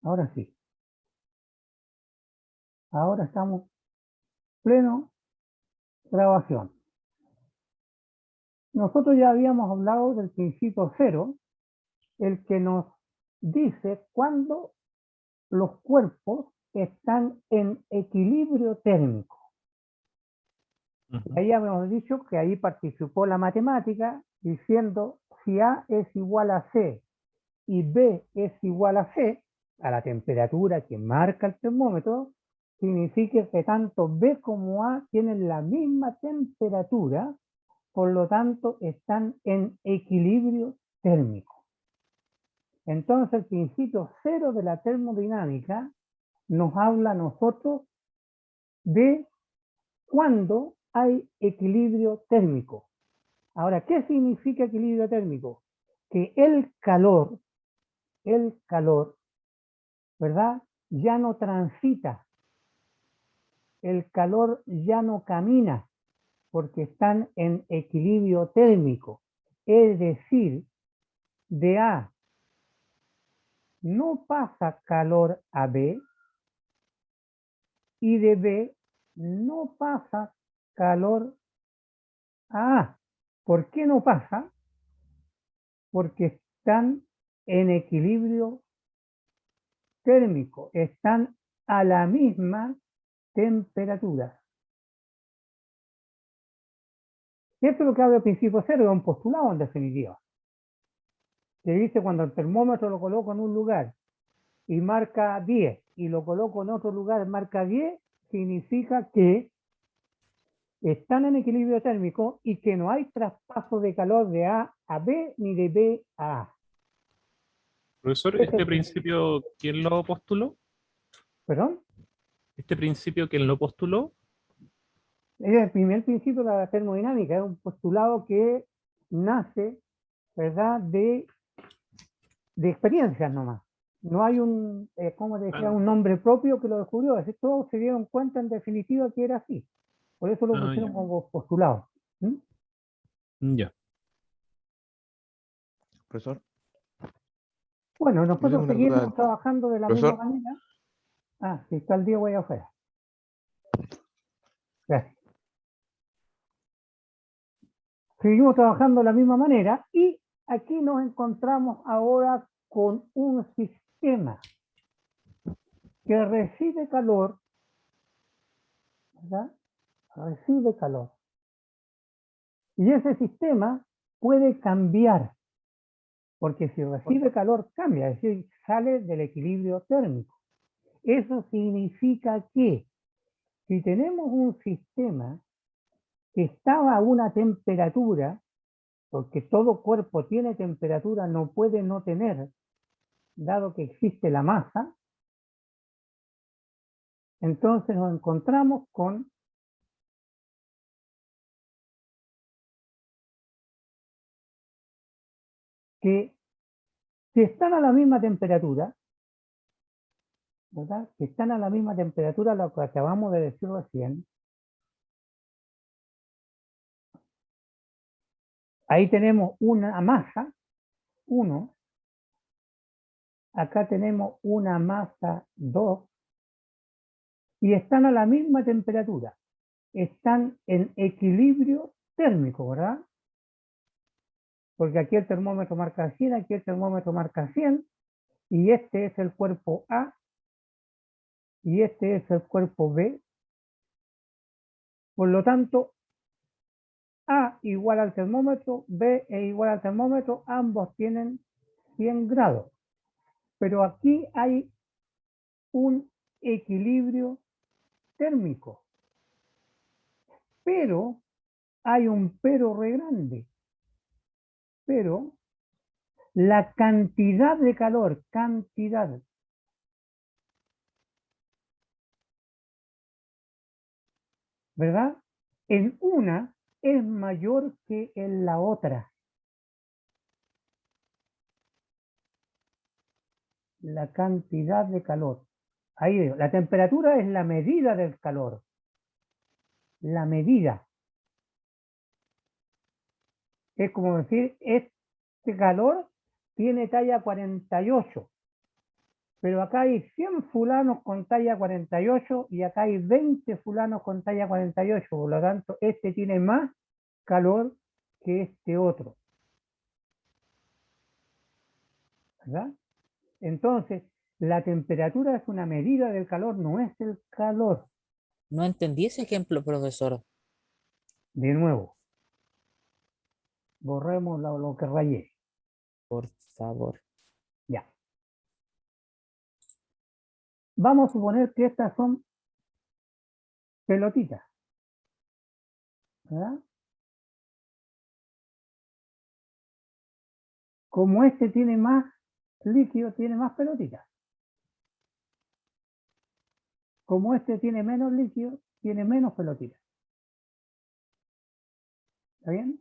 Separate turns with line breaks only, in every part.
Ahora sí. Ahora estamos pleno grabación. Nosotros ya habíamos hablado del principio cero, el que nos dice cuándo los cuerpos están en equilibrio térmico. Ahí habíamos dicho que ahí participó la matemática diciendo si A es igual a C y B es igual a C, a la temperatura que marca el termómetro, significa que tanto B como A tienen la misma temperatura, por lo tanto están en equilibrio térmico. Entonces el principio cero de la termodinámica nos habla a nosotros de cuándo hay equilibrio térmico. Ahora, ¿qué significa equilibrio térmico? Que el calor, ¿verdad? Ya no transita, el calor ya no camina, porque están en equilibrio térmico. Es decir, de A no pasa calor a B y de B no pasa calor a A. ¿Por qué no pasa? Porque están en equilibrio térmico, están a la misma temperatura. Esto es lo que habla el principio cero, es un postulado en definitiva. Se dice cuando el termómetro lo coloco en un lugar y marca 10 y lo coloco en otro lugar marca 10, significa que están en equilibrio térmico y que no hay traspaso de calor de A a B ni de B a A.
Profesor, ¿este principio quién lo postuló?
¿Perdón?
¿Este principio quién lo postuló?
Es el primer principio de la termodinámica, es un postulado que nace, ¿verdad?, de experiencias nomás. No hay un, como decía, un nombre propio que lo descubrió, así todos se dieron cuenta en definitiva que era así. Por eso lo pusieron
Ya.
como postulado. ¿Mm?
Ya.
Profesor,
Bueno,
yo tengo
nosotros
una duda.
seguimos trabajando de la misma
Profesor,
manera. Ah, si está el Diego ahí afuera. Gracias. Seguimos trabajando de la misma manera y aquí nos encontramos ahora con un sistema que recibe calor, ¿verdad? Recibe calor. Y ese sistema puede cambiar, porque si recibe calor cambia, es decir, sale del equilibrio térmico. Eso significa que si tenemos un sistema que estaba a una temperatura, porque todo cuerpo tiene temperatura, no puede no tener, dado que existe la masa, entonces nos encontramos con que si están a la misma temperatura, ¿verdad? Si están a la misma temperatura, lo que acabamos de decir recién, ahí tenemos una masa, 1, acá tenemos una masa 2, y están a la misma temperatura, están en equilibrio térmico, ¿verdad? Porque aquí el termómetro marca 100, aquí el termómetro marca 100, y este es el cuerpo A, y este es el cuerpo B. Por lo tanto, A igual al termómetro, B es igual al termómetro, ambos tienen 100 grados. Pero aquí hay un equilibrio térmico. Pero hay un pero re grande. Pero la cantidad de calor, ¿verdad? En una es mayor que en la otra. La cantidad de calor. Ahí veo, la temperatura es la medida del calor. La medida. Es como decir, este calor tiene talla 48. Pero acá hay 100 fulanos con talla 48 y acá hay 20 fulanos con talla 48. Por lo tanto, este tiene más calor que este otro. ¿Verdad? Entonces, la temperatura es una medida del calor, no es el calor.
No entendí ese ejemplo, profesor.
De nuevo, borremos lo que rayé.
Por favor.
Ya. Vamos a suponer que estas son pelotitas. ¿Verdad? Como este tiene más líquido, tiene más pelotitas. Como este tiene menos líquido, tiene menos pelotitas. ¿Está bien?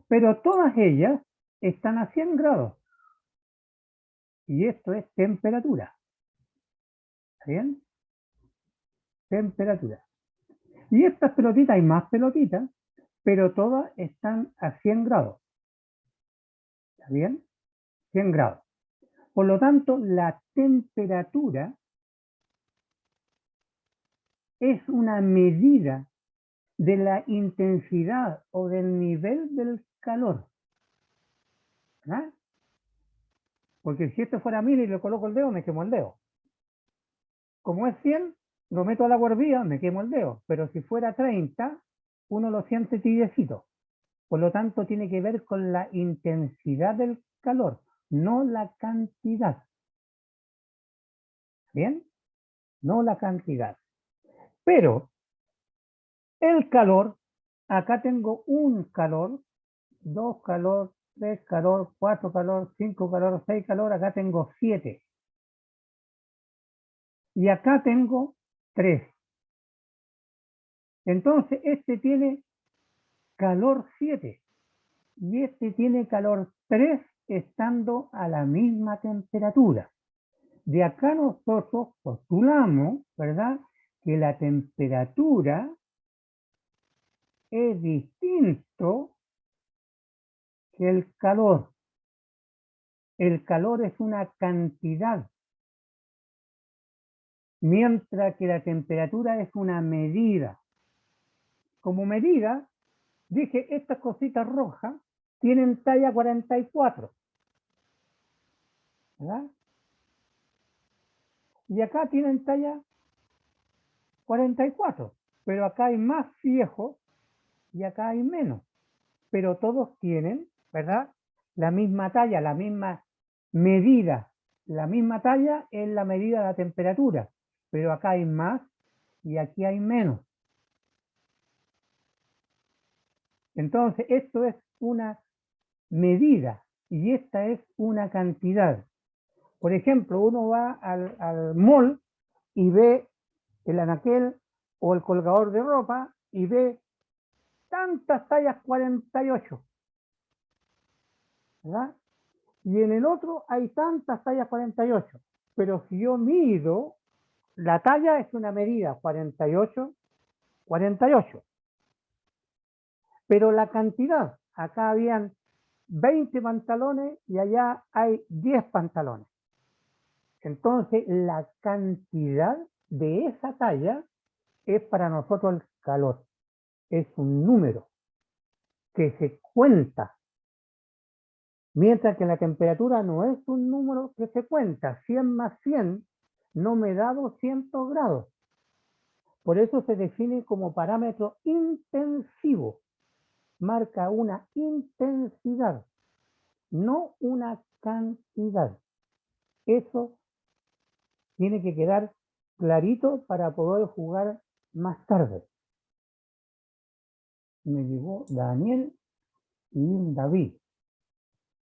Pero todas ellas están a 100 grados. Y esto es temperatura. ¿Está bien? Temperatura. Y estas pelotitas, hay más pelotitas, pero todas están a 100 grados. ¿Está bien? 100 grados. Por lo tanto, la temperatura es una medida de la intensidad o del nivel del calor. ¿Verdad? Porque si esto fuera 1000 y le coloco el dedo, me quemo el dedo. Como es 100, lo meto a la guardilla, me quemo el dedo. Pero si fuera 30, uno lo siente tibiecito. Por lo tanto, tiene que ver con la intensidad del calor, no la cantidad. ¿Bien? No la cantidad. Pero el calor, acá tengo un calor, 2 calor, 3 calor, 4 calor, 5 calor, 6 calor, acá tengo 7. Y acá tengo 3. Entonces, este tiene calor 7 y este tiene calor 3 estando a la misma temperatura. De acá nosotros postulamos, ¿verdad?, que la temperatura es distinto que el calor. El calor es una cantidad, mientras que la temperatura es una medida. Como medida, dije, estas cositas rojas tienen talla 44, ¿verdad? Y acá tienen talla 44, pero acá hay más viejos y acá hay menos. Pero todos tienen, ¿verdad?, la misma talla, la misma medida. La misma talla es la medida de la temperatura, pero acá hay más y aquí hay menos. Entonces, esto es una medida y esta es una cantidad. Por ejemplo, uno va al mall y ve el anaquel o el colgador de ropa y ve tantas tallas 48, ¿verdad? Y en el otro hay tantas tallas 48. Pero si yo mido, la talla es una medida 48, 48. Pero la cantidad, acá habían 20 pantalones y allá hay 10 pantalones. Entonces, la cantidad de esa talla es para nosotros el calor. Es un número que se cuenta. Mientras que la temperatura no es un número que se cuenta. 100 más 100 no me da 200 grados. Por eso se define como parámetro intensivo. Marca una intensidad, no una cantidad. Eso tiene que quedar clarito para poder jugar más tarde. Me llegó Daniel y David.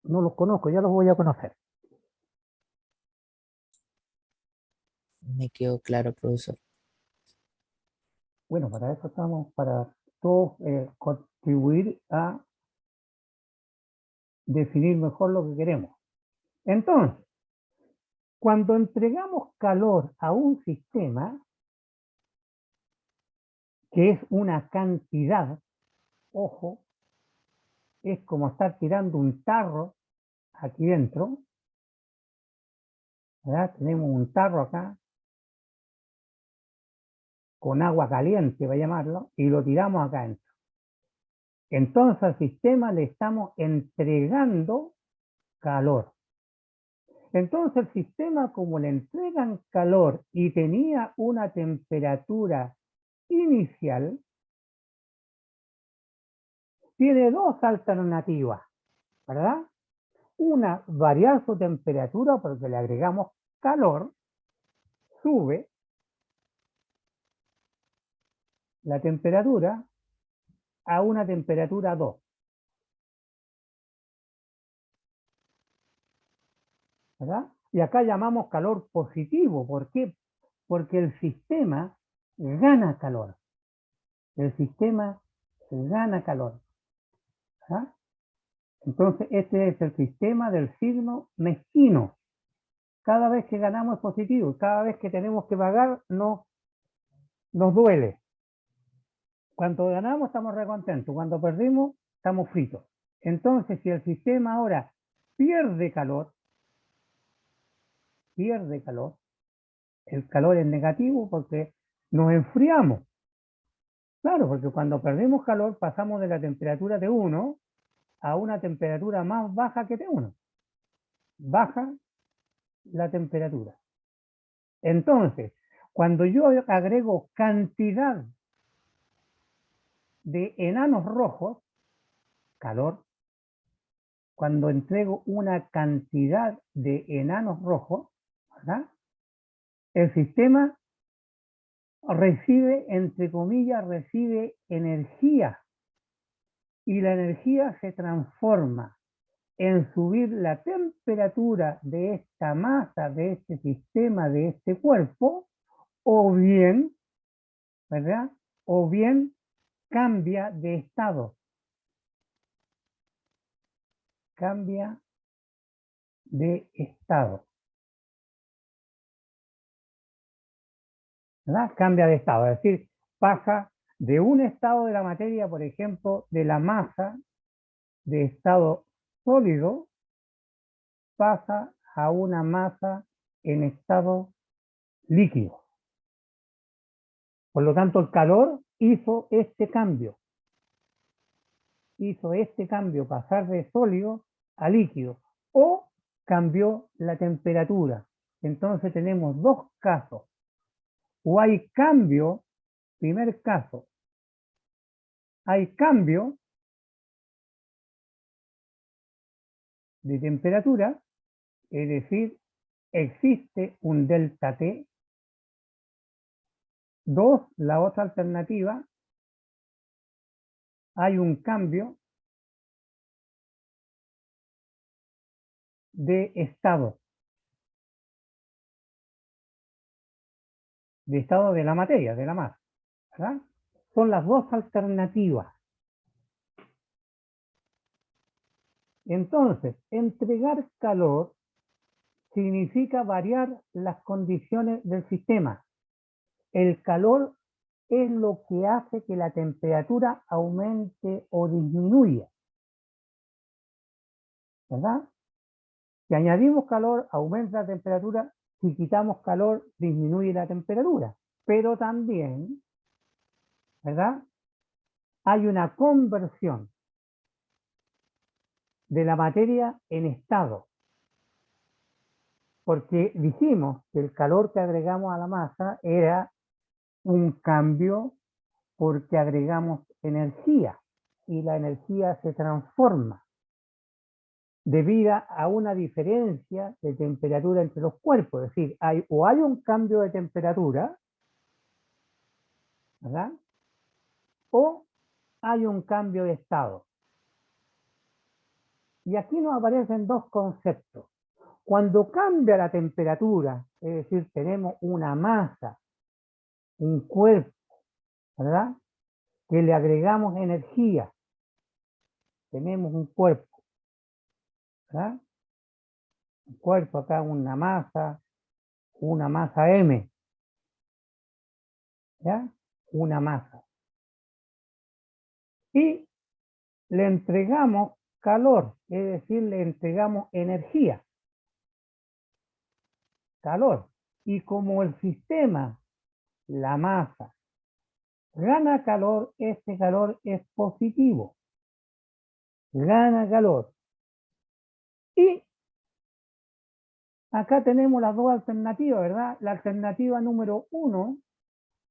No los conozco, ya los voy a conocer.
Me quedó claro, profesor.
Bueno, para eso estamos, para todos contribuir a definir mejor lo que queremos. Entonces, cuando entregamos calor a un sistema, que es una cantidad, ojo, es como estar tirando un tarro aquí dentro, ¿verdad? Tenemos un tarro acá con agua caliente, va a llamarlo, y lo tiramos acá adentro. Entonces al sistema le estamos entregando calor. Entonces el sistema, como le entregan calor y tenía una temperatura inicial, tiene dos alternativas, ¿verdad? Una, variar su temperatura porque le agregamos calor, sube la temperatura a una temperatura 2. ¿Verdad? Y acá llamamos calor positivo. ¿Por qué? Porque el sistema gana calor. El sistema gana calor. ¿Verdad? Entonces, este es el sistema del signo mezquino. Cada vez que ganamos es positivo. Cada vez que tenemos que pagar nos duele. Cuando ganamos estamos recontentos. Cuando perdimos estamos fritos. Entonces, si el sistema ahora pierde calor, el calor es negativo porque nos enfriamos. Claro, porque cuando perdemos calor pasamos de la temperatura de 1 a una temperatura más baja que de 1. Baja la temperatura. Entonces, cuando yo agrego cantidad de enanos rojos, calor, cuando entrego una cantidad de enanos rojos, ¿verdad? El sistema recibe, entre comillas, recibe energía y la energía se transforma en subir la temperatura de esta masa, de este sistema, de este cuerpo, o bien, ¿verdad? O bien cambia de estado. Cambia de estado. ¿Verdad? Cambia de estado, es decir, pasa de un estado de la materia, por ejemplo, de la masa, de estado sólido, pasa a una masa en estado líquido. Por lo tanto, el calor hizo este cambio. Pasar de sólido a líquido, o cambió la temperatura. Entonces tenemos dos casos. O hay cambio, primer caso, hay cambio de temperatura, es decir, existe un delta T. Dos, la otra alternativa, hay un cambio de estado de la materia, de la masa, ¿verdad? Son las dos alternativas. Entonces, entregar calor significa variar las condiciones del sistema. El calor es lo que hace que la temperatura aumente o disminuya, ¿verdad? Si añadimos calor, aumenta la temperatura. Si quitamos calor, disminuye la temperatura. Pero también, ¿verdad? Hay una conversión de la materia en estado. Porque dijimos que el calor que agregamos a la masa era un cambio porque agregamos energía y la energía se transforma debido a una diferencia de temperatura entre los cuerpos. Es decir, hay un cambio de temperatura, ¿verdad? O hay un cambio de estado. Y aquí nos aparecen dos conceptos. Cuando cambia la temperatura, es decir, tenemos una masa, un cuerpo, ¿verdad? Que le agregamos energía. Tenemos un cuerpo, ¿verdad? Un cuerpo acá, una masa M, ¿ya? Una masa. Y le entregamos calor, es decir, le entregamos energía. calor. Y como el sistema, la masa, gana calor, este calor es positivo. Gana calor. Y acá tenemos las dos alternativas, ¿verdad? La alternativa número 1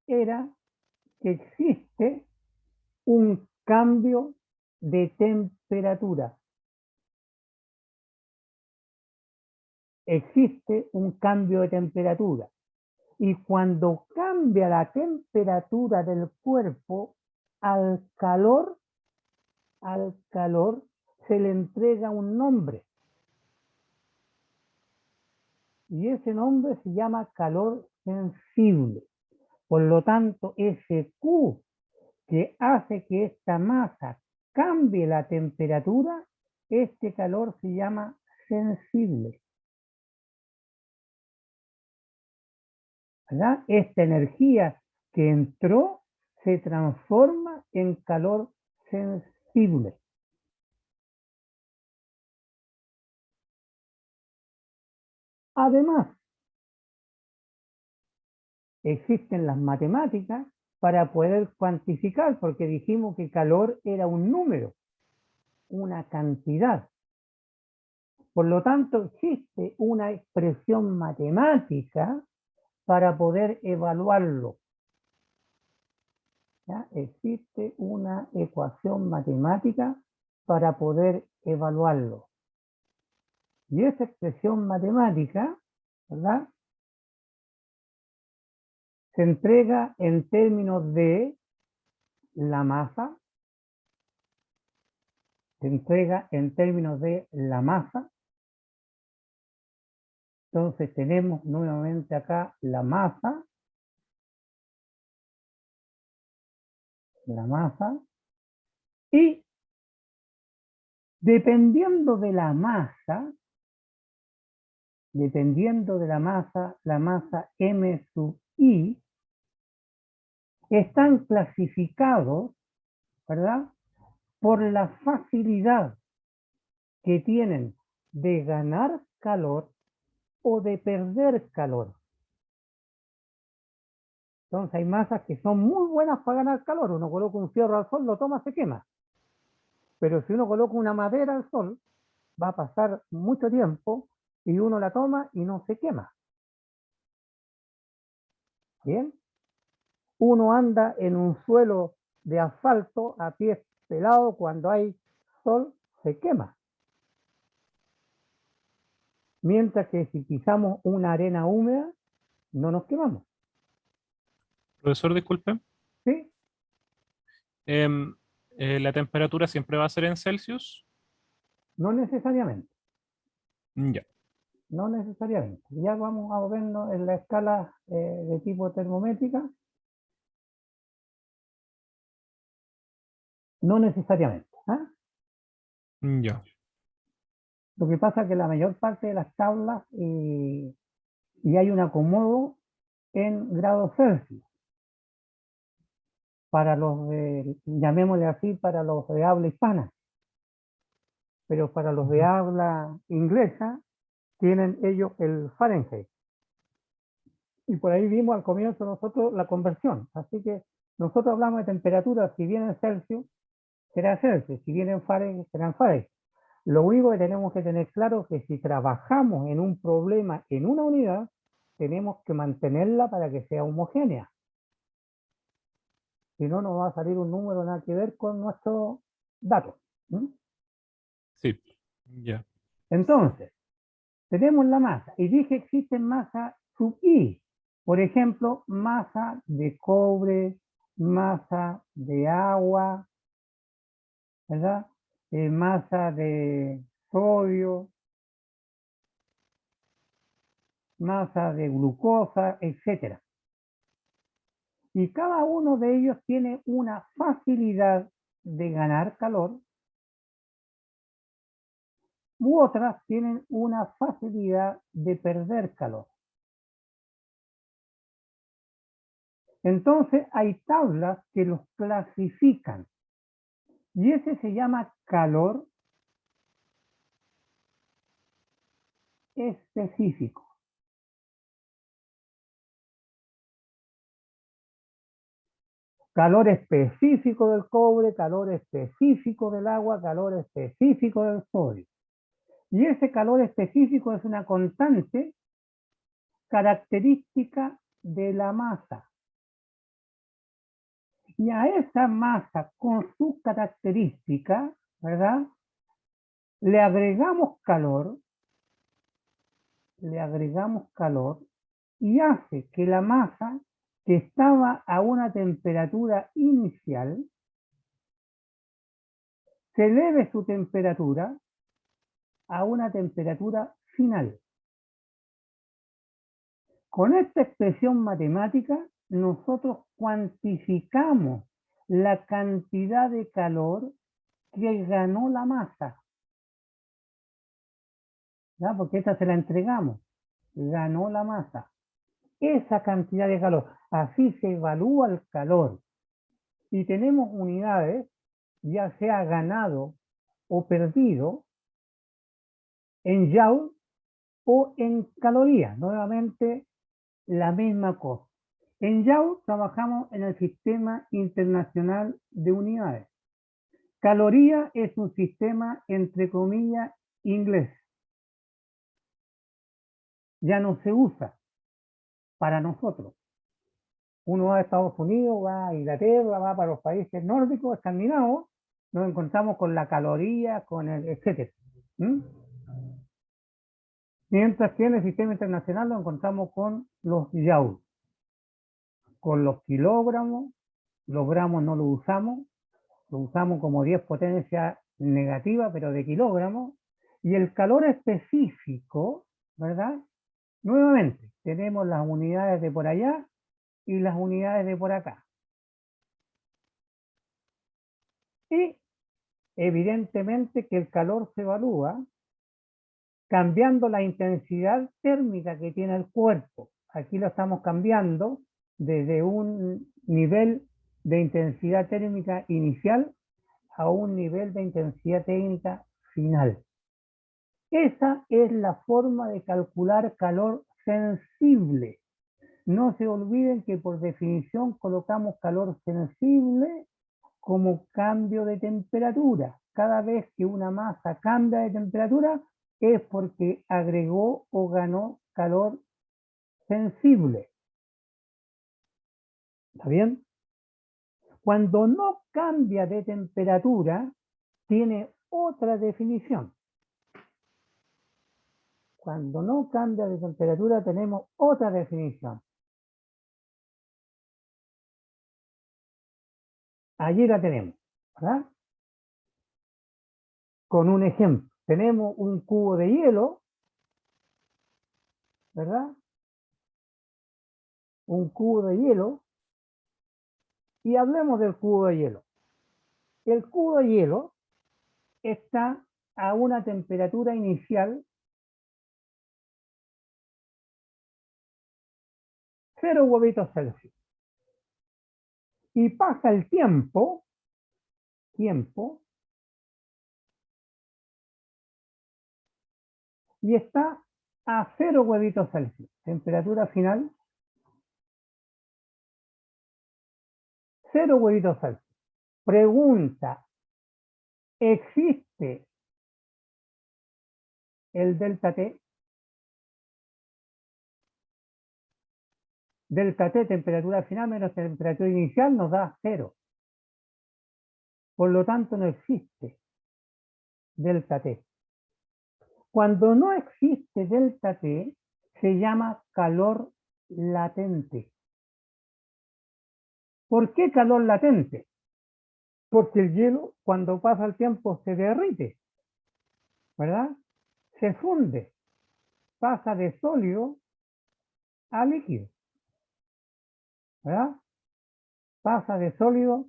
era que existe un cambio de temperatura. Existe un cambio de temperatura. Y cuando cambia la temperatura del cuerpo, al calor se le entrega un nombre. Y ese nombre se llama calor sensible. Por lo tanto, ese Q que hace que esta masa cambie la temperatura, este calor se llama sensible. ¿Verdad? Esta energía que entró se transforma en calor sensible. Además, existen las matemáticas para poder cuantificar, porque dijimos que calor era un número, una cantidad. Por lo tanto, existe una expresión matemática para poder evaluarlo. ¿Ya? Existe una ecuación matemática para poder evaluarlo. Y esa expresión matemática, ¿verdad?, se entrega en términos de la masa. Se entrega en términos de la masa. Entonces tenemos nuevamente acá la masa. Y dependiendo de la masa, la masa M sub I, están clasificados, ¿verdad?, por la facilidad que tienen de ganar calor o de perder calor. Entonces hay masas que son muy buenas para ganar calor. Uno coloca un fierro al sol, lo toma, se quema. Pero si uno coloca una madera al sol, va a pasar mucho tiempo y uno la toma y no se quema. ¿Bien? Uno anda en un suelo de asfalto a pies pelados, cuando hay sol se quema. Mientras que si pisamos una arena húmeda, no nos quemamos.
Profesor, disculpe.
¿Sí?
¿La temperatura siempre va a ser en Celsius?
No necesariamente.
Ya.
No necesariamente. Ya vamos a verlo en la escala de tipo termométrica. No necesariamente. ¿Ah?
Ya.
Lo que pasa es que la mayor parte de las tablas y hay un acomodo en grados Celsius. Para los de, llamémosle así, para los de habla hispana. Pero para los de habla inglesa, tienen ellos el Fahrenheit. Y por ahí vimos al comienzo nosotros la conversión. Así que nosotros hablamos de temperatura, si viene en Celsius, será Celsius, si viene en Fahrenheit, será en Fahrenheit. Lo único que tenemos que tener claro es que si trabajamos en un problema en una unidad, tenemos que mantenerla para que sea homogénea. Si no, nos va a salir un número nada que ver con nuestros datos.
Sí. Ya.
Entonces, tenemos la masa. Y dije que existen masas sub I. Por ejemplo, masa de cobre, masa de agua, ¿verdad? Masa de sodio, masa de glucosa, etc. Y cada uno de ellos tiene una facilidad de ganar calor, u otras tienen una facilidad de perder calor. Entonces hay tablas que los clasifican. Y ese se llama calor específico. calor específico del cobre, calor específico del agua, calor específico del sodio. Y ese calor específico es una constante característica de la masa. Y a esa masa con sus características, ¿verdad? Le agregamos calor y hace que la masa que estaba a una temperatura inicial se eleve su temperatura a una temperatura final. Con esta expresión matemática nosotros cuantificamos la cantidad de calor que ganó la masa. ¿Ya? Porque esta se la entregamos. Ganó la masa. Esa cantidad de calor. Así se evalúa el calor. Y tenemos unidades, ya sea ganado o perdido, en joule o en calorías. Nuevamente, la misma cosa. En joule trabajamos en el Sistema Internacional de Unidades. Caloría es un sistema, entre comillas, inglés. Ya no se usa para nosotros. Uno va a Estados Unidos, va a Inglaterra, va para los países nórdicos, escandinavos, nos encontramos con la caloría, con el etcétera. Mientras que en el sistema internacional nos encontramos con los joules, con los kilogramos, los gramos no lo usamos como 10 potencia negativa, pero de kilogramos, y el calor específico, ¿verdad? Nuevamente, tenemos las unidades de por allá y las unidades de por acá. Y evidentemente que el calor se evalúa cambiando la intensidad térmica que tiene el cuerpo. Aquí lo estamos cambiando desde un nivel de intensidad térmica inicial a un nivel de intensidad térmica final. Esa es la forma de calcular calor sensible. No se olviden que por definición colocamos calor sensible como cambio de temperatura. Cada vez que una masa cambia de temperatura es porque agregó o ganó calor sensible. ¿Está bien? Cuando no cambia de temperatura, tiene otra definición. Cuando no cambia de temperatura, tenemos otra definición. Allí la tenemos, ¿verdad? Con un ejemplo. Tenemos un cubo de hielo, ¿verdad? Un cubo de hielo. Y hablemos del cubo de hielo. El cubo de hielo está a una temperatura inicial 0 huevitos Celsius. Y pasa el tiempo, y está a 0 huevitos Celsius. Temperatura final, 0 huevitos Celsius. Pregunta, ¿existe el delta T? Delta T, temperatura final menos temperatura inicial, nos da 0. Por lo tanto, no existe delta T. Cuando no existe delta T, se llama calor latente. ¿Por qué calor latente? Porque el hielo, cuando pasa el tiempo, se derrite, ¿verdad? Se funde, pasa de sólido a líquido, ¿verdad? Pasa de sólido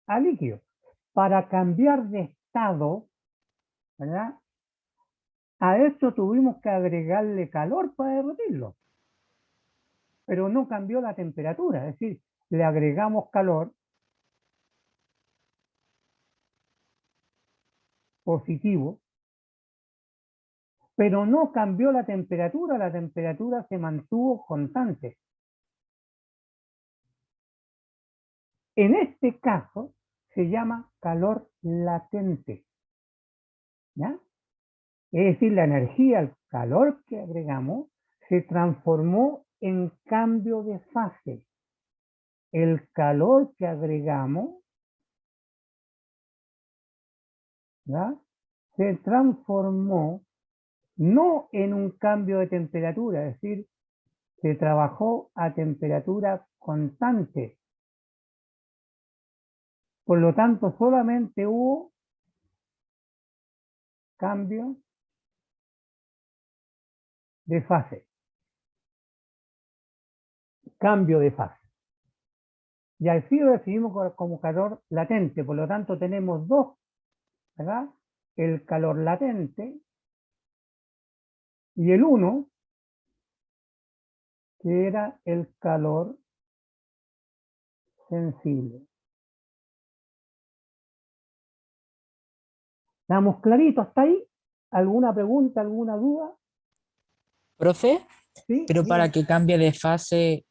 a líquido. Para cambiar de estado, ¿verdad? A esto tuvimos que agregarle calor para derretirlo. Pero no cambió la temperatura, es decir, le agregamos calor positivo, pero no cambió la temperatura se mantuvo constante. En este caso se llama calor latente, ¿ya? Es decir, la energía, el calor que agregamos, se transformó en cambio de fase. El calor que agregamos, ¿ya?, se transformó no en un cambio de temperatura, es decir, se trabajó a temperatura constante. Por lo tanto, solamente hubo cambio de fase. Cambio de fase. Y así lo definimos como calor latente. Por lo tanto, tenemos dos, ¿verdad? El calor latente y el uno, que era el calor sensible. ¿Estamos claritos hasta ahí? ¿Alguna pregunta, alguna duda?
Profe,
¿Sí?
pero para
Dígame.
que cambie de fase,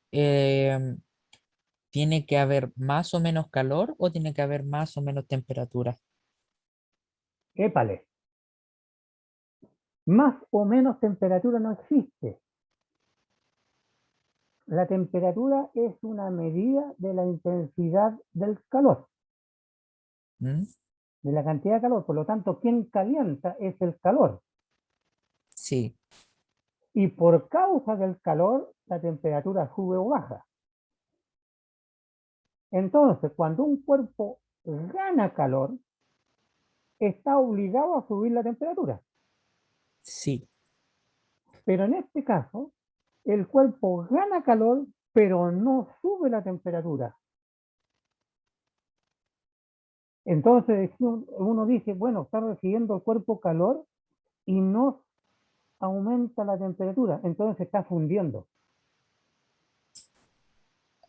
¿tiene que haber más o menos calor o tiene que haber más o menos temperatura?
Épale. Más o menos temperatura no existe. La temperatura es una medida de la intensidad del calor,
¿Mm?
de la cantidad de calor. Por lo tanto, quien calienta es el calor.
Sí,
Y por causa del calor, la temperatura sube o baja. Entonces, cuando un cuerpo gana calor, está obligado a subir la temperatura.
sí.
Pero en este caso, el cuerpo gana calor, pero no sube la temperatura. Entonces uno dice, bueno, está recibiendo el cuerpo calor y no aumenta la temperatura, entonces se está fundiendo.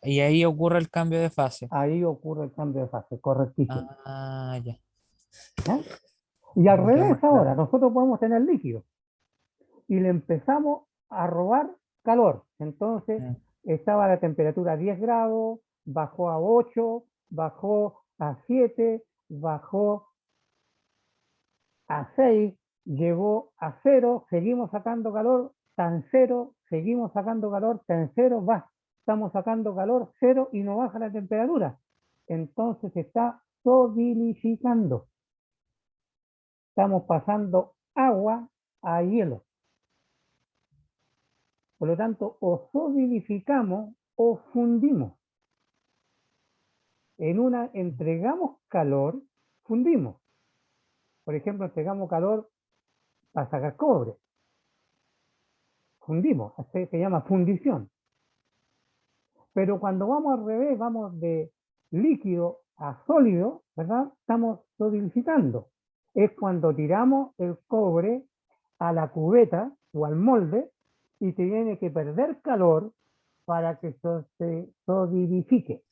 Y ahí ocurre el cambio de fase.
Ahí ocurre el cambio de fase, correctísimo.
Ah, ya.
¿Ya? Y al
Me quedó
revés
más
ahora,
claro.
nosotros podemos tener líquido y le empezamos a robar calor. Entonces
Mm.
estaba la temperatura a 10 grados, bajó a 8, bajó a 7, bajó a 6, llegó a 0, seguimos sacando calor, tan 0, seguimos sacando calor, tan 0, va, estamos sacando calor 0 y no baja la temperatura. Entonces se está solidificando. Estamos pasando agua a hielo. Por lo tanto, o solidificamos o fundimos. En una entregamos calor, fundimos. Por ejemplo, entregamos calor para sacar cobre. Fundimos, se llama fundición. Pero cuando vamos al revés, vamos de líquido a sólido, ¿verdad? Estamos solidificando. Es cuando tiramos el cobre a la cubeta o al molde y tiene que perder calor para que se solidifique.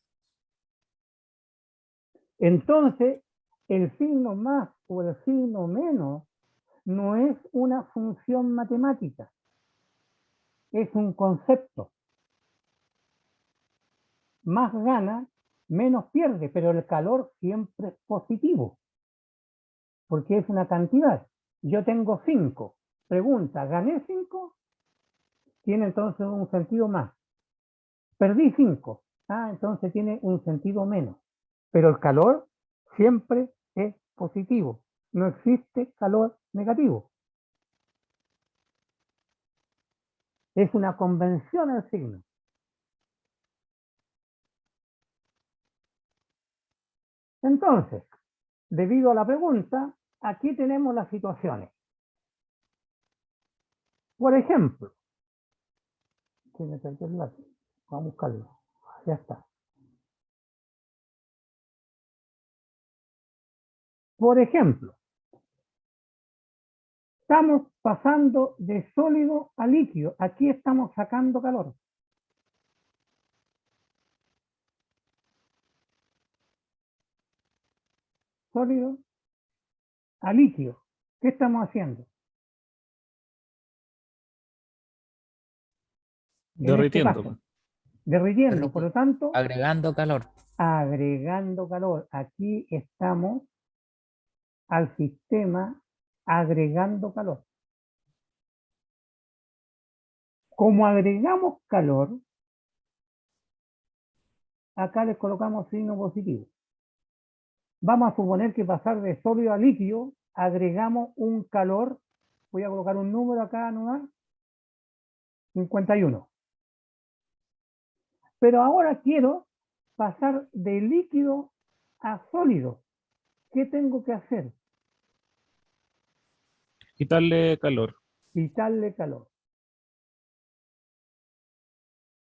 Entonces, el signo más o el signo menos no es una función matemática, es un concepto. Más gana, menos pierde, pero el calor siempre es positivo, porque es una cantidad. Yo tengo 5. Pregunta, ¿gané 5? Tiene entonces un sentido más. Perdí 5. Ah, entonces tiene un sentido menos. Pero el calor siempre es positivo. No existe calor negativo. Es una convención el signo. Entonces, debido a la pregunta, aquí tenemos las situaciones. Por ejemplo, tiene que el lápiz. Vamos a buscarlo. Ya está. Por ejemplo, estamos pasando de sólido a líquido. Aquí estamos sacando calor. Sólido a líquido. ¿Qué estamos haciendo? En este
Derritiendo.
caso, derritiendo. Por
Derriti-
lo tanto,
Agregando calor.
agregando calor. Aquí estamos al sistema agregando calor. Como agregamos calor, acá les colocamos signo positivo. Vamos a suponer que pasar de sólido a líquido, agregamos un calor, voy a colocar un número acá nomás, 51. Pero ahora quiero pasar de líquido a sólido. ¿Qué tengo que hacer?
Quitarle calor.
Quitarle calor.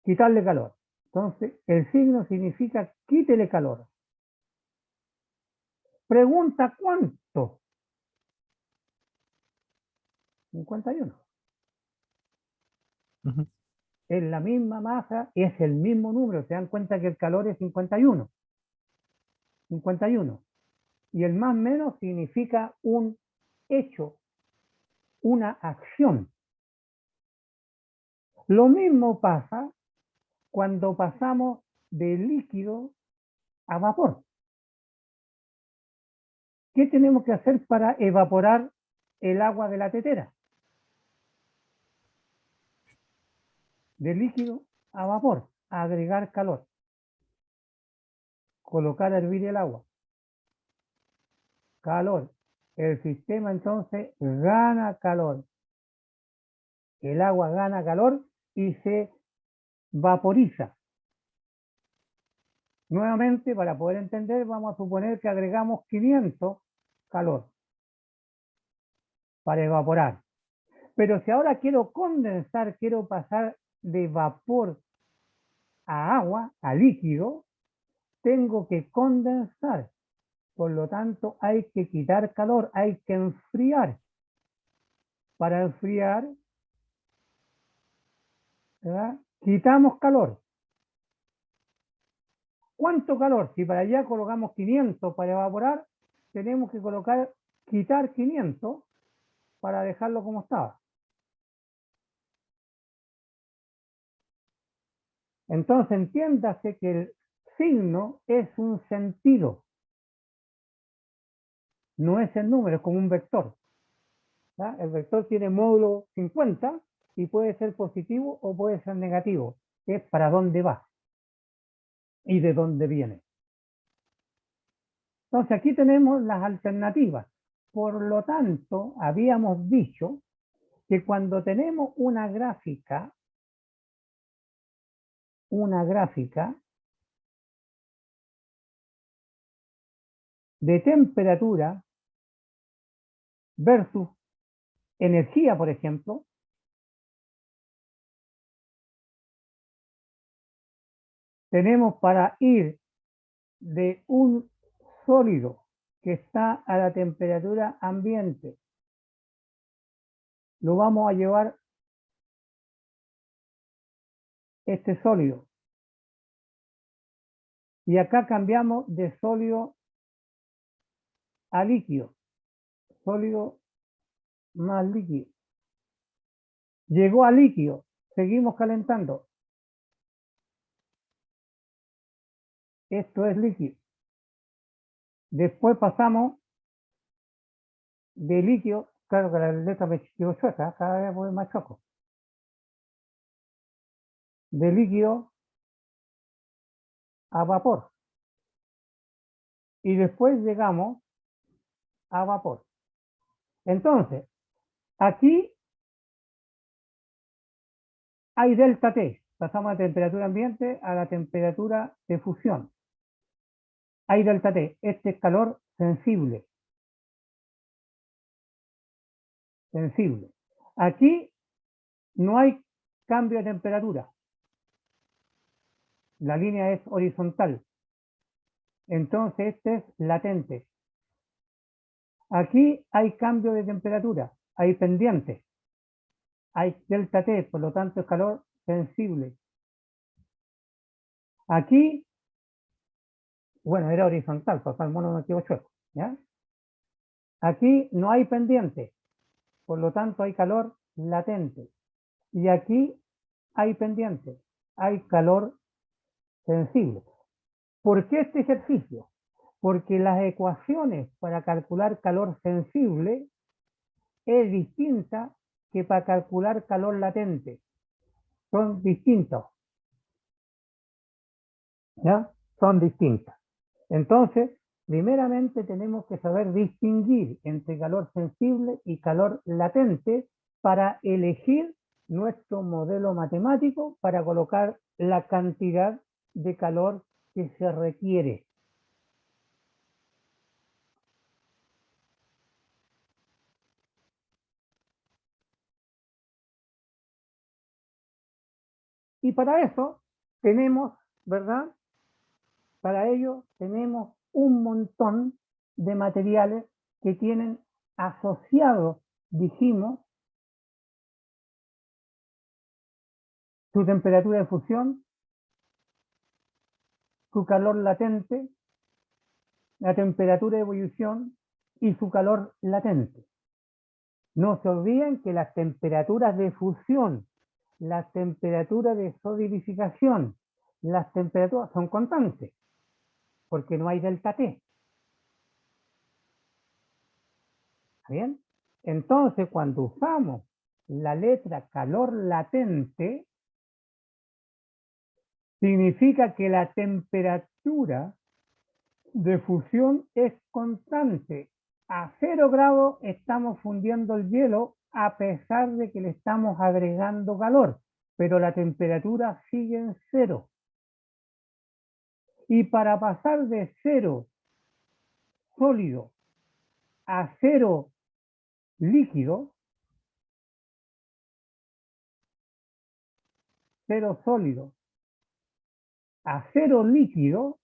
Quitarle calor. Entonces, el signo significa quítele calor. Pregunta cuánto. 51.
Ujú.
Es la misma masa, es el mismo número. Se dan cuenta que el calor es 51. 51. Y el más menos significa un hecho, una acción. Lo mismo pasa cuando pasamos de líquido a vapor. ¿Qué tenemos que hacer para evaporar el agua de la tetera? De líquido a vapor, agregar calor, colocar a hervir el agua, calor. El sistema entonces gana calor. El agua gana calor y se vaporiza. Nuevamente, para poder entender, vamos a suponer que agregamos 500 calor para evaporar. Pero si ahora quiero condensar, quiero pasar de vapor a agua, a líquido, tengo que condensar. Por lo tanto, hay que quitar calor, hay que enfriar. Para enfriar, ¿verdad?, quitamos calor. ¿Cuánto calor? Si para allá colocamos 500 para evaporar, tenemos que quitar 500 para dejarlo como estaba. Entonces, entiéndase que el signo es un sentido, no es el número, es como un vector. ¿Ya? El vector tiene módulo 50 y puede ser positivo o puede ser negativo. Es para dónde va y de dónde viene. Entonces, aquí tenemos las alternativas. Por lo tanto, habíamos dicho que cuando tenemos una gráfica de temperatura versus energía, por ejemplo, tenemos para ir de un sólido que está a la temperatura ambiente, lo vamos a llevar este sólido. Y acá cambiamos de sólido a líquido. Sólido más líquido. Llegó a líquido. Seguimos calentando. Esto es líquido. Después pasamos de líquido. Claro que la letra me quedó chueca, cada vez voy más choco. De líquido a vapor. Y después llegamos a vapor. Entonces, aquí hay delta T. Pasamos a temperatura ambiente a la temperatura de fusión. Hay delta T. Este es calor sensible. Sensible. Aquí no hay cambio de temperatura. La línea es horizontal. Entonces este es latente. Aquí hay cambio de temperatura. Hay pendiente. Hay delta T, por lo tanto es calor sensible. Aquí, bueno, era horizontal, papá, el mono no quedó chueco, ¿ya? Aquí no hay pendiente, por lo tanto hay calor latente. Y aquí hay pendiente, hay calor sensible. ¿Por qué este ejercicio? Porque las ecuaciones para calcular calor sensible es distinta que para calcular calor latente. Son distintos. ¿Ya? Son distintas. Entonces, primeramente tenemos que saber distinguir entre calor sensible y calor latente para elegir nuestro modelo matemático para colocar la cantidad de calor que se requiere. Y para eso tenemos, ¿verdad? Para ello tenemos un montón de materiales que tienen asociados, dijimos, su temperatura de fusión, su calor latente, la temperatura de ebullición y su calor latente. No se olviden que las temperaturas de fusión, las temperaturas de solidificación, las temperaturas son constantes, porque no hay delta T. ¿Está bien? Entonces, cuando usamos la letra calor latente, significa que la temperatura de fusión es constante. A 0 grados estamos fundiendo el hielo a pesar de que le estamos agregando calor, pero la temperatura sigue en 0. Y para pasar de 0 sólido a 0 líquido, 0 sólido a 0 líquido,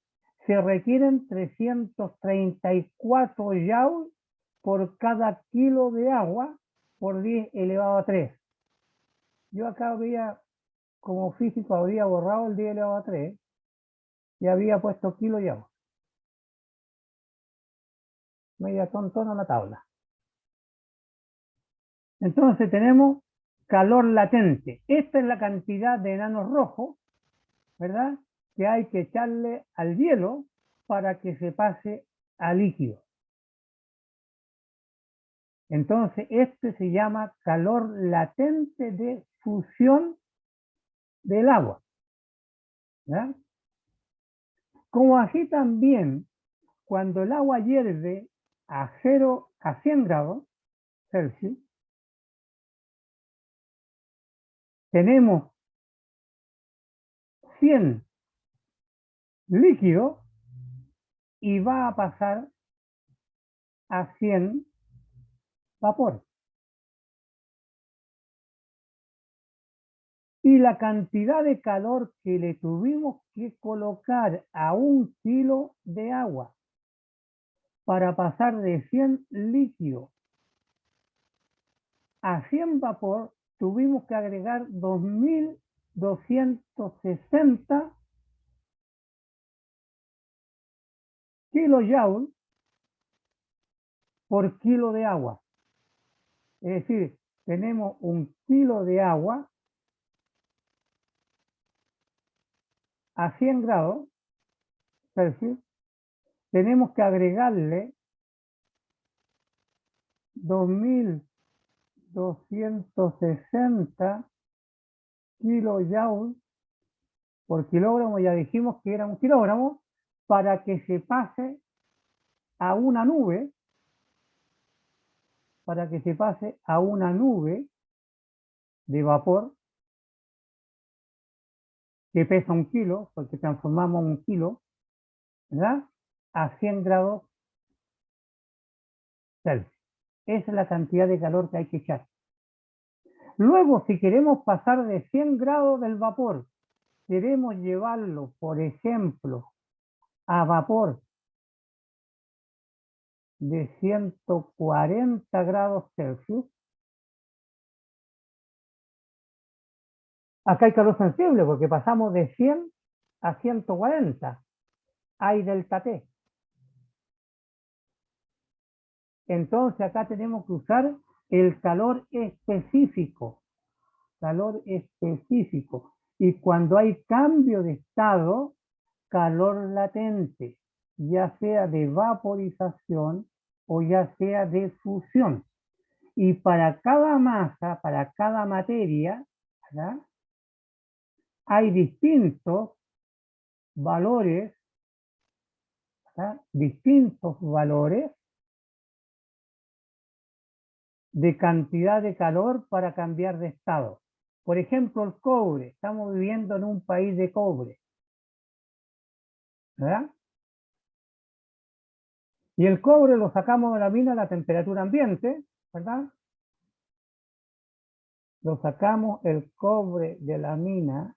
se requieren 334 joules por cada kilo de agua por 10 elevado a 3. Yo acá había, como físico, había borrado el 10 elevado a 3 y había puesto kilo y agua. Media tontona la tabla. Entonces tenemos calor latente. Esta es la cantidad de enanos rojos, ¿verdad?, que hay que echarle al hielo para que se pase a líquido. Entonces, este se llama calor latente de fusión del agua, ¿verdad? Como así también, cuando el agua hierve a 100 grados Celsius, tenemos 100 líquido y va a pasar a 100 vapor. Y la cantidad de calor que le tuvimos que colocar a 1 kilo de agua para pasar de 100 líquido a 100 vapor, tuvimos que agregar 2260 kilojoules por kilo de agua. Es decir, tenemos 1 kilo de agua a 100 grados Celsius, tenemos que agregarle 2260 kilojoules por kilogramo, ya dijimos que era 1 kilogramo, para que se pase a una nube, de vapor que pesa 1 kilo, porque transformamos 1 kilo, ¿verdad?, a 100 grados Celsius. Esa es la cantidad de calor que hay que echar. Luego, si queremos pasar de 100 grados del vapor, queremos llevarlo, por ejemplo, a vapor de 140 grados Celsius, acá hay calor sensible porque pasamos de 100 a 140. Hay delta T. Entonces acá tenemos que usar el calor específico. Calor específico. Y cuando hay cambio de estado, calor latente, ya sea de vaporización o ya sea de fusión. Y para cada masa, para cada materia, ¿verdad?, hay distintos valores, ¿verdad?, distintos valores de cantidad de calor para cambiar de estado. Por ejemplo, el cobre. Estamos viviendo en un país de cobre, ¿verdad? Y el cobre lo sacamos de la mina a la temperatura ambiente, ¿verdad? Lo sacamos el cobre de la mina,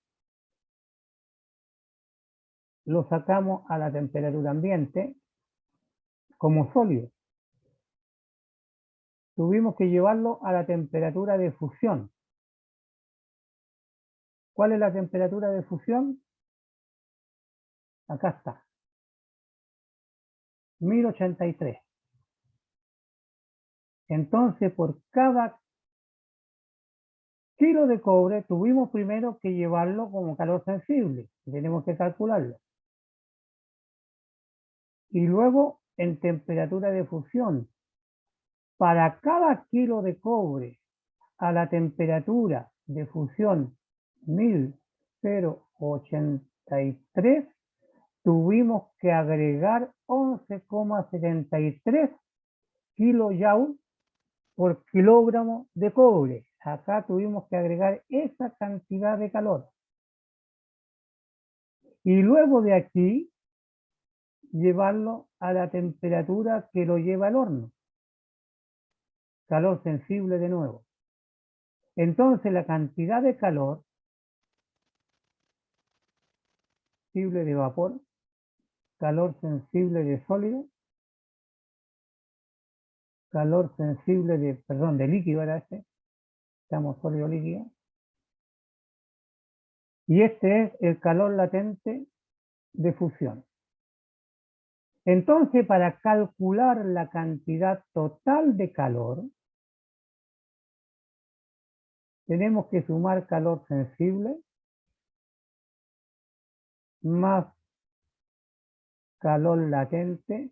lo sacamos a la temperatura ambiente como sólido. Tuvimos que llevarlo a la temperatura de fusión. ¿Cuál es la temperatura de fusión? Acá está. 1083. Entonces, por cada kilo de cobre tuvimos primero que llevarlo como calor sensible. Tenemos que calcularlo. Y luego en temperatura de fusión. Para cada kilo de cobre a la temperatura de fusión 1083, tuvimos que agregar 11,73 kilojoule por kilogramo de cobre. Acá tuvimos que agregar esa cantidad de calor. Y luego de aquí, llevarlo a la temperatura que lo lleva el horno. Calor sensible de nuevo. Entonces la cantidad de calor sensible de vapor, calor sensible de sólido, calor sensible de, perdón, de líquido era este, estamos sólido líquido, y este es el calor latente de fusión. Entonces, para calcular la cantidad total de calor, tenemos que sumar calor sensible más calor latente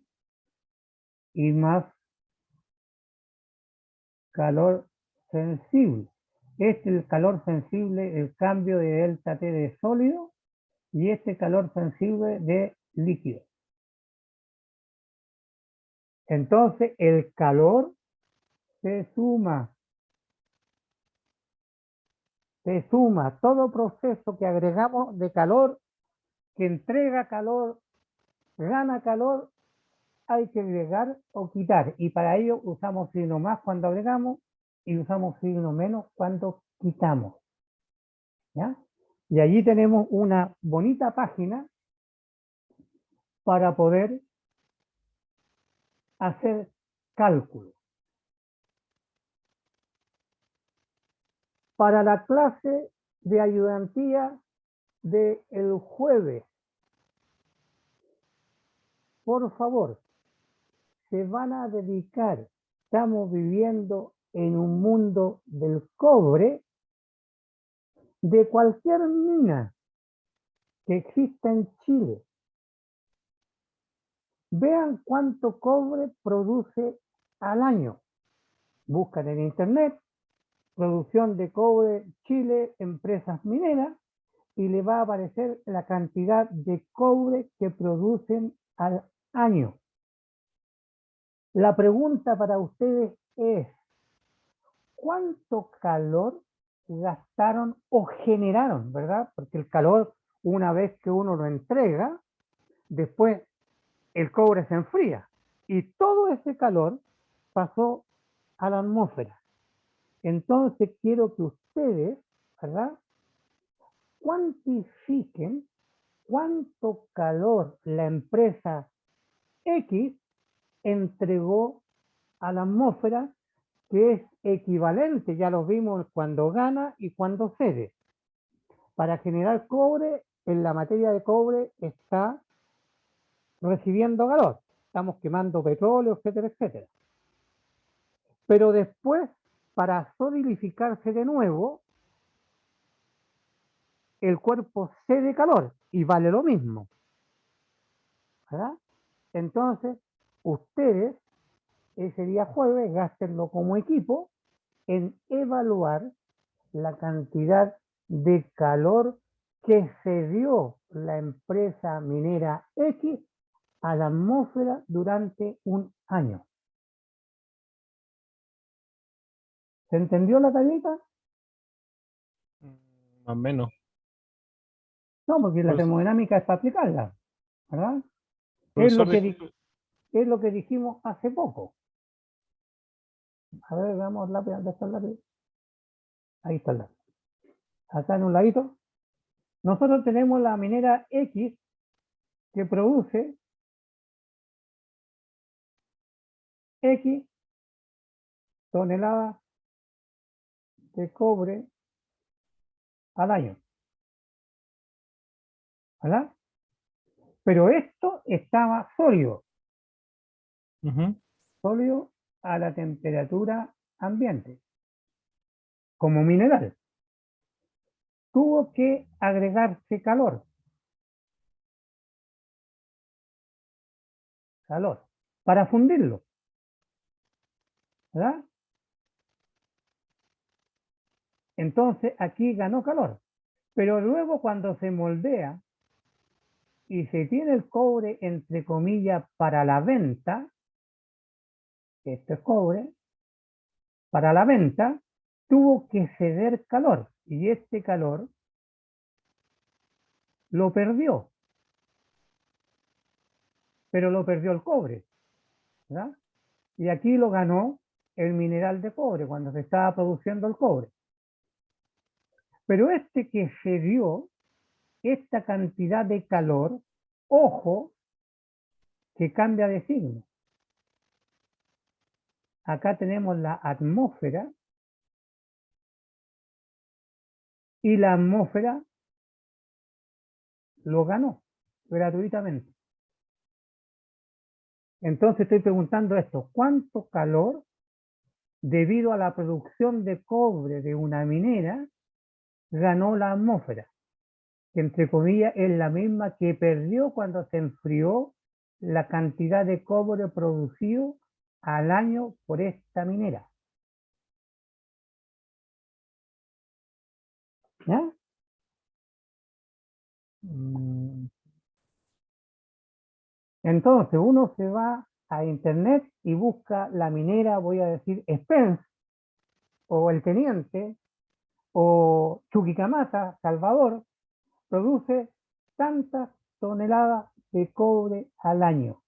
y más calor sensible. Este es el calor sensible, el cambio de delta T de sólido, y este calor sensible de líquido. Entonces el calor se suma todo proceso que agregamos de calor, que entrega calor, gana calor, hay que agregar o quitar, y para ello usamos signo más cuando agregamos y usamos signo menos cuando quitamos, ¿ya? Y allí tenemos una bonita página para poder hacer cálculos. Para la clase de ayudantía del jueves, por favor, se van a dedicar, estamos viviendo en un mundo del cobre, de cualquier mina que exista en Chile. Vean cuánto cobre produce al año. Buscan en internet, producción de cobre Chile, empresas mineras, y le va a aparecer la cantidad de cobre que producen al año. La pregunta para ustedes es, ¿cuánto calor gastaron o generaron, verdad? Porque el calor, una vez que uno lo entrega, después el cobre se enfría y todo ese calor pasó a la atmósfera. Entonces quiero que ustedes, ¿verdad?, cuantifiquen cuánto calor la empresa X entregó a la atmósfera, que es equivalente, ya lo vimos, cuando gana y cuando cede. Para generar cobre, en la materia de cobre está recibiendo calor. Estamos quemando petróleo, etcétera, etcétera. Pero después, para solidificarse de nuevo, el cuerpo cede calor y vale lo mismo. ¿verdad? Entonces, ustedes ese día jueves gástenlo como equipo en evaluar la cantidad de calor que cedió la empresa minera X a la atmósfera durante un año. ¿Se entendió la tablita?
Más o menos.
No, porque la
Pues,
termodinámica es para aplicarla, ¿verdad? Es
profesor,
es lo que dijimos hace poco. A ver, veamos el lápiz, ¿dónde está el lápiz? Ahí está el lápiz. Acá en un ladito. Nosotros tenemos la minera X que produce X toneladas de cobre al año, ¿verdad? Pero esto estaba sólido,
ujú,
sólido a la temperatura ambiente, como mineral. Tuvo que agregarse calor, para fundirlo, ¿verdad? Entonces aquí ganó calor. Pero luego cuando se moldea y se tiene el cobre, entre comillas, para la venta, esto es cobre, para la venta, tuvo que ceder calor. Y este calor lo perdió, pero lo perdió el cobre, ¿verdad? Y aquí lo ganó el mineral de cobre cuando se estaba produciendo el cobre. Pero este que cedió esta cantidad de calor, ojo, que cambia de signo. Acá tenemos la atmósfera y la atmósfera lo ganó gratuitamente. Entonces estoy preguntando esto, ¿cuánto calor debido a la producción de cobre de una minera ganó la atmósfera? Que entre comillas es la misma que perdió cuando se enfrió la cantidad de cobre producido al año por esta minera. ¿Ya?
mm,
Entonces uno se va a internet y busca la minera, voy a decir, Spence, o el Teniente, o Chuquicamata, Salvador, produce tantas toneladas de cobre al año.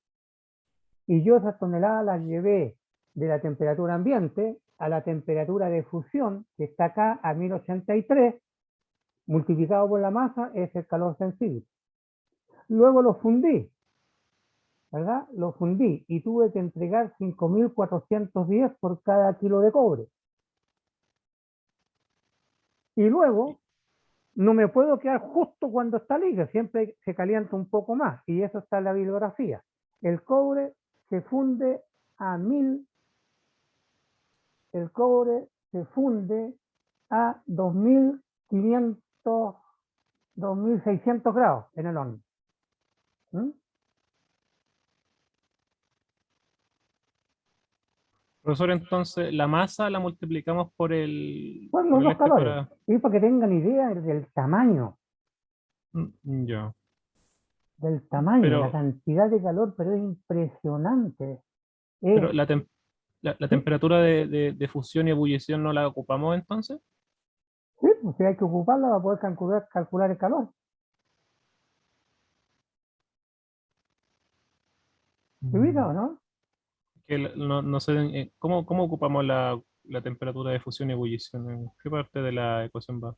Y yo esas toneladas las llevé de la temperatura ambiente a la temperatura de fusión, que está acá a 1083, multiplicado por la masa, es el calor sensible. Luego lo fundí, ¿verdad? Lo fundí y tuve que entregar 5.410 por cada kilo de cobre. Y luego no me puedo quedar justo cuando está libre, siempre se calienta un poco más, y eso está en la bibliografía. El cobre se funde a 1000, el cobre se funde a 2500, 2600 grados en el horno. ¿Mm?
profesor, entonces la masa la multiplicamos
Por
por
los
el
dos
este
calores.
para...
Y para que tengan idea
Ya.
del tamaño, la
Pero,
cantidad de calor, pero es impresionante.
pero
Es,
la
sí,
temperatura de fusión y ebullición no la ocupamos entonces.
sí, pues hay que ocuparla para poder calcular el calor. ¿Se ubica
Mm.
o no?
No sé, ¿cómo ocupamos la temperatura de fusión y ebullición? ¿En qué parte de la ecuación va?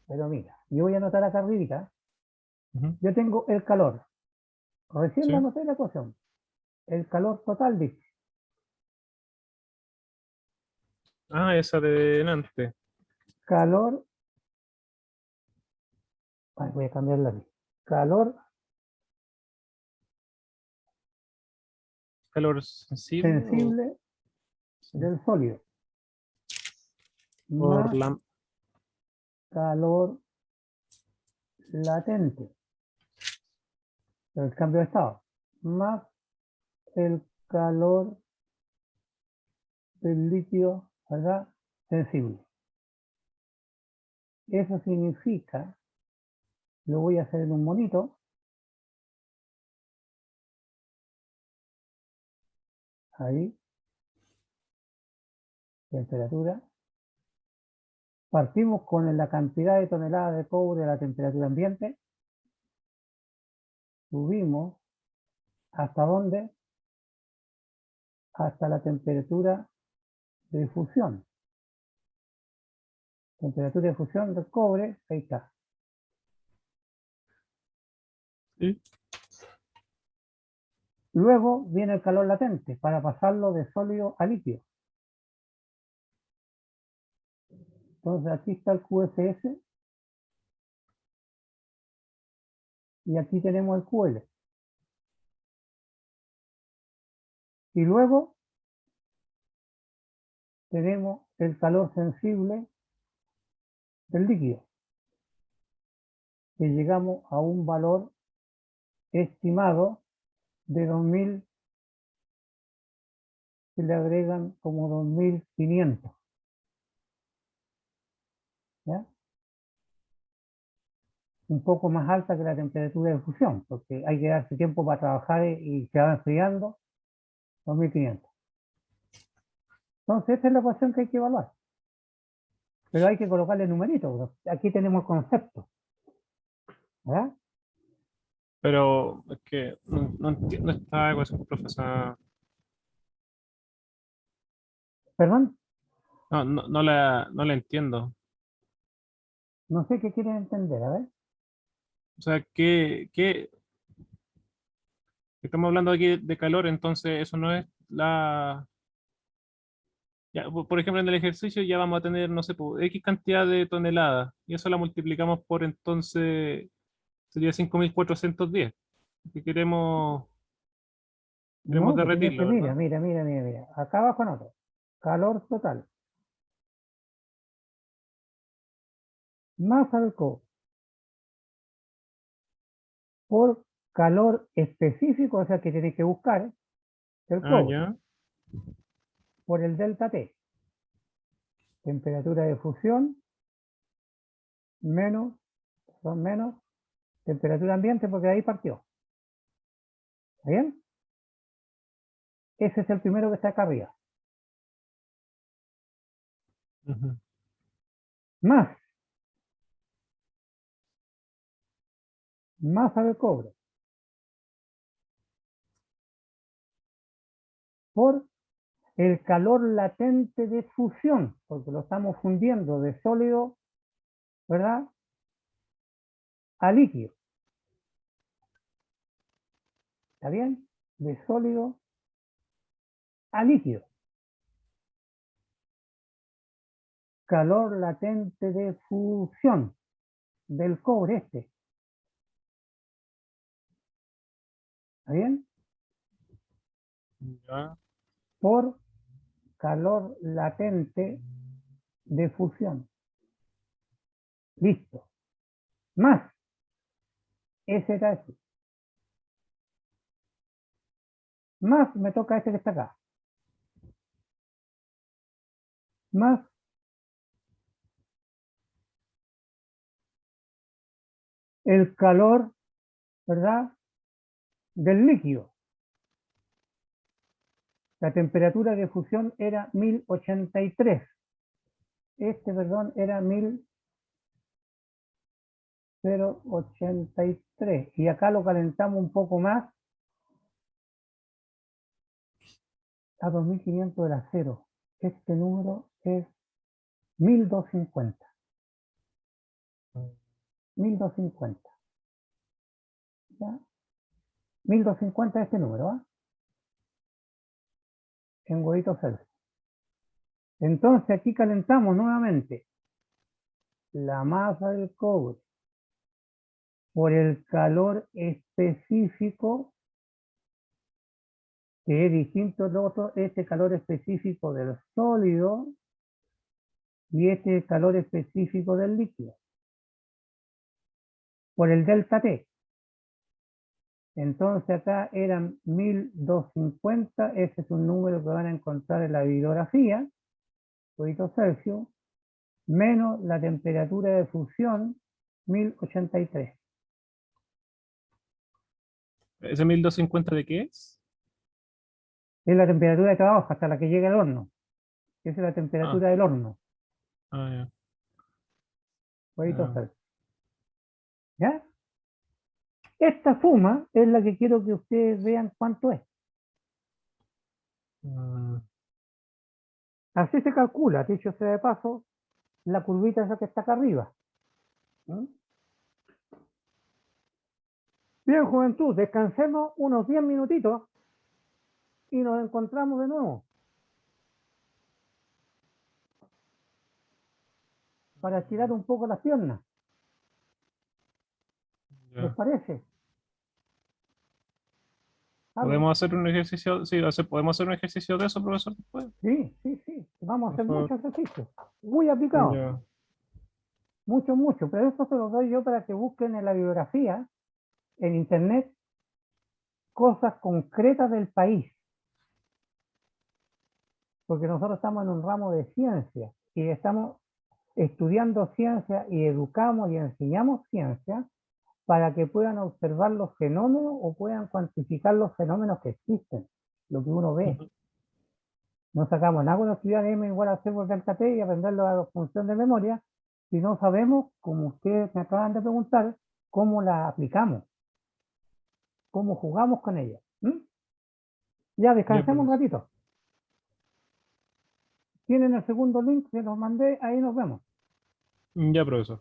Pero mira, yo voy a anotar acá arriba.
Ujú,
Yo tengo el calor. Recién
sí.
la anoté la ecuación. El calor total, dice.
Ah, esa de delante.
Calor, ay, voy a cambiarla aquí. Calor
¿Calor sensible o...?
sensible
Sí.
del sólido,
Por
más
la...
calor latente, el cambio de estado. más el calor del líquido, ¿verdad? Sensible. Eso significa, lo voy a hacer en un monito, ahí, temperatura. Partimos con la cantidad de toneladas de cobre a la temperatura ambiente. Subimos, ¿hasta dónde? Hasta la temperatura de fusión. Temperatura de fusión del cobre, ahí está.
Sí.
Luego viene el calor latente para pasarlo de sólido a líquido. Entonces aquí está el QFS y aquí tenemos el QL. Y luego tenemos el calor sensible del líquido, que llegamos a un valor estimado de 2000, se le agregan como 2500. ¿Ya? Un poco más alta que la temperatura de fusión, porque hay que darse tiempo para trabajar y se va enfriando, 2500. Entonces, esta es la ecuación que hay que evaluar. Pero hay que colocarle numeritos. Aquí tenemos el concepto. ¿Verdad?
Pero es que no entiendo esta ecuación, profesor.
Perdón,
No la entiendo.
no sé qué quieren entender. A ver.
O sea, ¿qué estamos hablando aquí de calor? Entonces, eso no es la... Ya, por ejemplo, en el ejercicio ya vamos a tener, no sé, pues, X cantidad de toneladas. Y eso la multiplicamos por entonces, sería 5410. Que queremos
No, pues tiene que,
derretirlo, ¿verdad?
mira. Acá abajo en otro. Calor total. Masa del cobre por calor específico, o sea que tenéis que buscar el
Ah,
cobre,
ya.
por el delta T. Temperatura de fusión menos, menos temperatura ambiente, porque de ahí partió. ¿Está bien? Ese es el primero que está acá arriba.
Ujú.
Más masa del cobre por el calor latente de fusión, porque lo estamos fundiendo de sólido, ¿verdad?, a líquido. ¿Está bien? De sólido a líquido. Calor latente de fusión del cobre este. ¿Está bien?
Ya.
Por calor latente de fusión. Listo. Más SHS. Más me toca este que está acá. Más el calor, ¿verdad?, del líquido. La temperatura de fusión era 1083. Perdón, era 1083. Y acá lo calentamos un poco más a 2500 del acero. Este número es 1250. 1250. ¿Ya? 1250 este número, ¿ah? En huevitos Celsius. Entonces aquí calentamos nuevamente la masa del cobre por el calor específico, que es distinto al otro, este calor específico del sólido y este calor específico del líquido, por el delta T. Entonces acá eran 1250, ese es un número que van a encontrar en la bibliografía, graditos Celsius, menos la temperatura de fusión, 1083.
¿Ese 1250 de qué es?
Es la temperatura de cada hoja hasta la que llega el horno. Esa es la
Ah,
temperatura del horno,
ya.
graditos
Ah,
Celsius. ¿Ya? Esta suma es la que quiero que ustedes vean cuánto es.
ah,
Así se calcula, dicho sea de paso, la curvita esa que está acá arriba. ¿Mm? Bien, juventud, descansemos unos 10 minutitos y nos encontramos de nuevo para estirar un poco las piernas. ¿Les
ya.
parece? ¿Algo?
¿Podemos hacer un ejercicio? Sí, podemos hacer un ejercicio de eso, profesor, después,
Sí, sí, sí. Vamos a
por
hacer
favor.
muchos ejercicios. Muy aplicados.
Ya.
Mucho, mucho. Pero esto se lo doy yo para que busquen en la bibliografía, en internet, cosas concretas del país. Porque nosotros estamos en un ramo de ciencia y estamos estudiando ciencia y educamos y enseñamos ciencia para que puedan observar los fenómenos o puedan cuantificar los fenómenos que existen, lo que uno ve.
Ujú.
No sacamos nada con estudiar M igual a C por delta T y aprenderlo a función de memoria si no sabemos, como ustedes me acaban de preguntar, cómo la aplicamos, cómo jugamos con ella. ¿Mm? Ya,
Ya,
descansemos un
profesor.
ratito. Tienen el segundo link que los mandé, ahí nos vemos.
Ya, profesor.